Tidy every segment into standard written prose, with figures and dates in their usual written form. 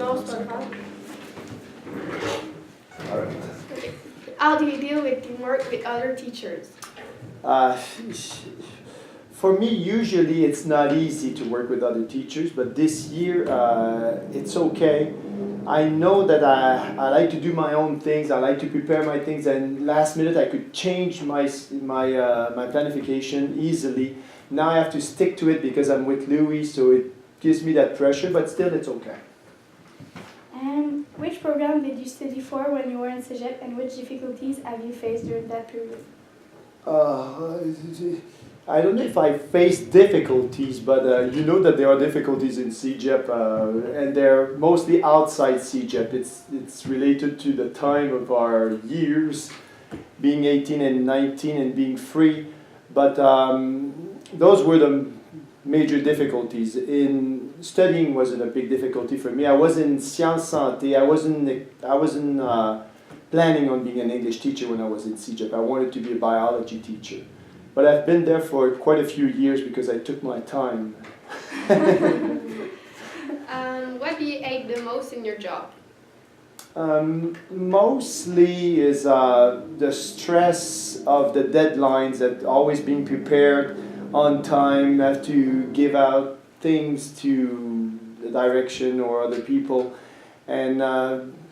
Non, c'est pas grave. All right. Okay. How do you deal with teamwork with other teachers? Uh, for me, usually it's not easy to work with other teachers, but this year it's okay. I know that I like to do my own things. I like to prepare my things, and last minute I could change my planification easily. Now I have to stick to it because I'm with Louis, so it gives me that pressure. But still, it's okay. And which program did you study for when you were in Cégep, and which difficulties have you faced during that period? I don't know if I face difficulties, but you know that there are difficulties in CEGEP, and they're mostly outside CEGEP. It's related to the time of our years, being 18 and 19 and being free. But those were the major difficulties. In studying wasn't a big difficulty for me. I was in Sciences Santé. I wasn't planning on being an English teacher when I was in CEGEP. I wanted to be a biology teacher. But I've been there for quite a few years because I took my time. What do you hate the most in your job? Mostly is the stress of the deadlines, that always being prepared on time, have to give out things to the direction or other people. And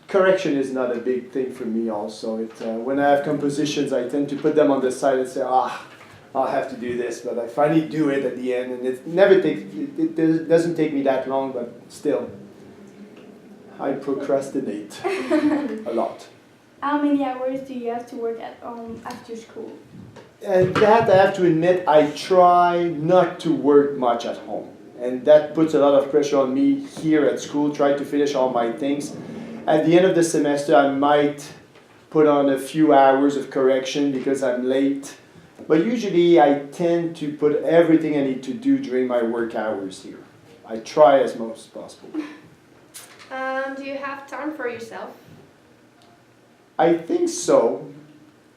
correction is not a big thing for me also. When I have compositions, I tend to put them on the side and say, I'll have to do this, but I finally do it at the end, and it doesn't take me that long, but still, I procrastinate a lot. How many hours do you have to work at home after school? And that, I have to admit, I try not to work much at home, and that puts a lot of pressure on me here at school, try to finish all my things. At the end of the semester, I might put on a few hours of correction because I'm late. But usually I tend to put everything I need to do during my work hours here. I try as much as possible. Do you have time for yourself? I think so.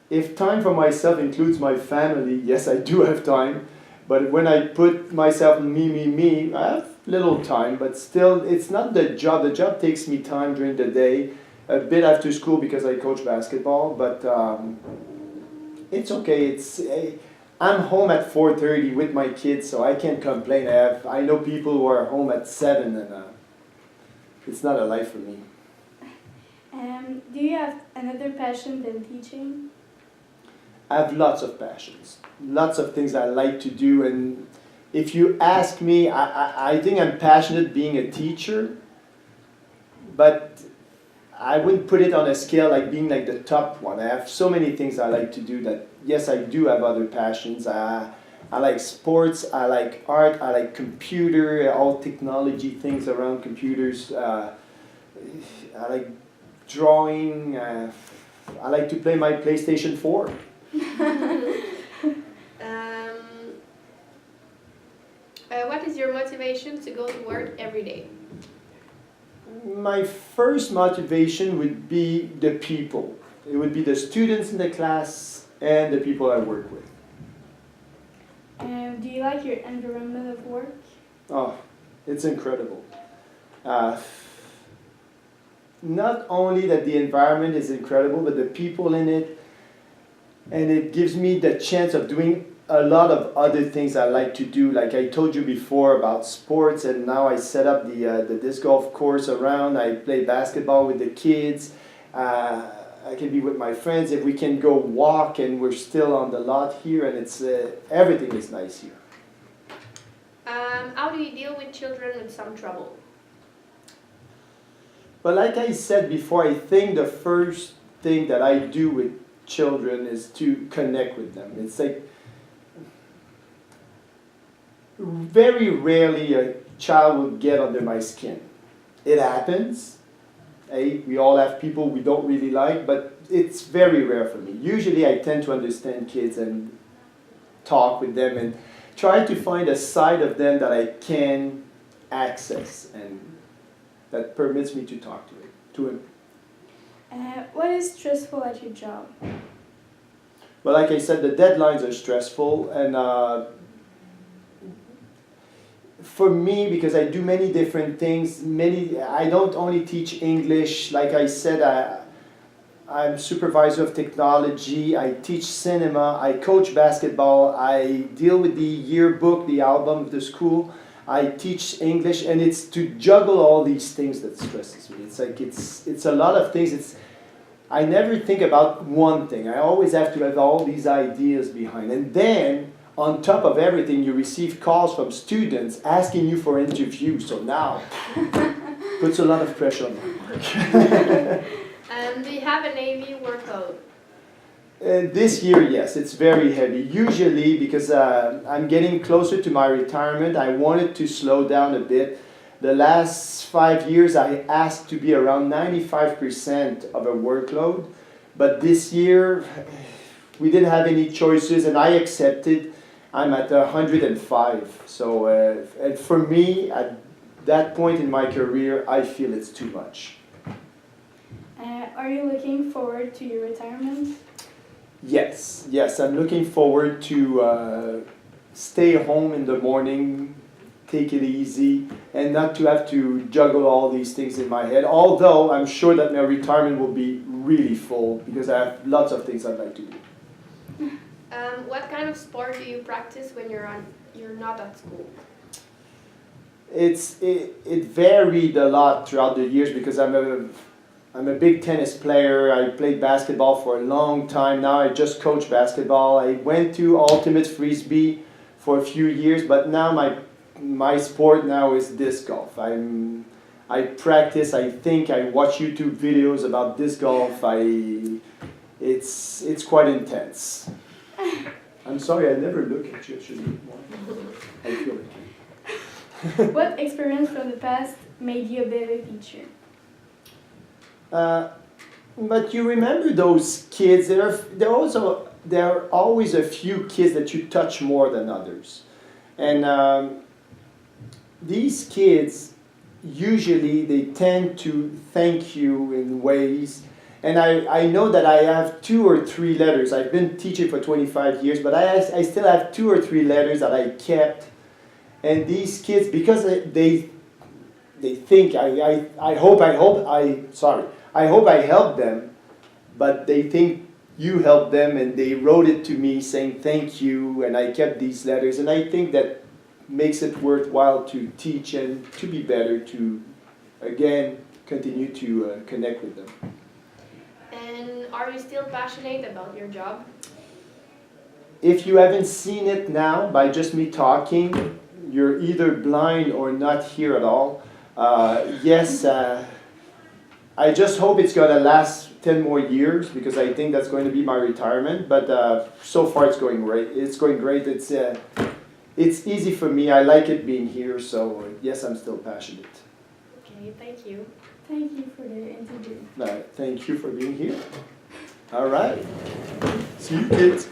If time for myself includes my family, yes, I do have time. But when I put myself me, I have little time. But still, it's not the job. The job takes me time during the day, a bit after school because I coach basketball. But it's okay. I'm home at 4:30 with my kids, so I can't complain. I know people who are home at 7, and it's not a life for me. Do you have another passion than teaching? I have lots of passions, lots of things I like to do, and if you ask me, I think I'm passionate being a teacher, but I wouldn't put it on a scale like being like the top one. I have so many things I like to do that, yes, I do have other passions. I like sports, I like art, I like computer, all technology things around computers. I like drawing, I like to play my PlayStation 4. What is your motivation to go to work every day? My first motivation would be the people. It would be the students in the class and the people I work with. Do you like your environment of work? Oh, it's incredible. Not only that the environment is incredible, but the people in it, and it gives me the chance of doing a lot of other things I like to do. Like I told you before about sports, and now I set up the disc golf course around. I play basketball with the kids. I can be with my friends. If we can go walk, and we're still on the lot here, and it's everything is nice here. How do you deal with children with some trouble? But like I said before, I think the first thing that I do with children is to connect with them. It's like very rarely a child will get under my skin. It happens. Hey, we all have people we don't really like, but it's very rare for me. Usually I tend to understand kids and talk with them and try to find a side of them that I can access and that permits me to talk to him. What is stressful at your job? Well, like I said, the deadlines are stressful, and for me, because I do many different things, I don't only teach English. Like I said, I'm supervisor of technology, I teach cinema, I coach basketball, I deal with the yearbook, the album of the school, I teach English, and it's to juggle all these things that stresses me. It's like, it's a lot of things. I never think about one thing. I always have to have all these ideas behind. And then, on top of everything, you receive calls from students asking you for interviews. So now, puts a lot of pressure on my work. Do you have a Navy workload? This year, yes, it's very heavy. Usually, because I'm getting closer to my retirement, I wanted to slow down a bit. The last 5 years, I asked to be around 95% of a workload. But this year, we didn't have any choices, and I accepted. I'm at 105. So and for me, at that point in my career, I feel it's too much. Are you looking forward to your retirement? Yes, I'm looking forward to stay home in the morning, take it easy, and not to have to juggle all these things in my head. Although I'm sure that my retirement will be really full because I have lots of things I'd like to do. What kind of sport do you practice when you're not at school? It varied a lot throughout the years because I'm a big tennis player. I played basketball for a long time. Now I just coach basketball. I went to ultimate frisbee for a few years, but now my sport now is disc golf. I practice. I think I watch YouTube videos about disc golf. It's quite intense. I'm sorry, I never look at you. I feel it. What experience from the past made you a better teacher? But you remember those kids, there are always a few kids that you touch more than others. And these kids, usually they tend to thank you in ways. And I know that I have 2 or 3 letters. I've been teaching for 25 years, but I still have 2 or 3 letters that I kept. And these kids, because they think, I hope I helped them, but they think you helped them, and they wrote it to me saying thank you, and I kept these letters, and I think that makes it worthwhile to teach and to be better, to, again, continue to connect with them. And are you still passionate about your job? If you haven't seen it now, by just me talking, you're either blind or not here at all. Yes, I just hope it's going to last 10 more years because I think that's going to be my retirement. But so far it's going great. It's going great. It's easy for me. I like it being here. So yes, I'm still passionate. Okay, thank you. Thank you for the interview. Thank you for being here. All right. See you, kids.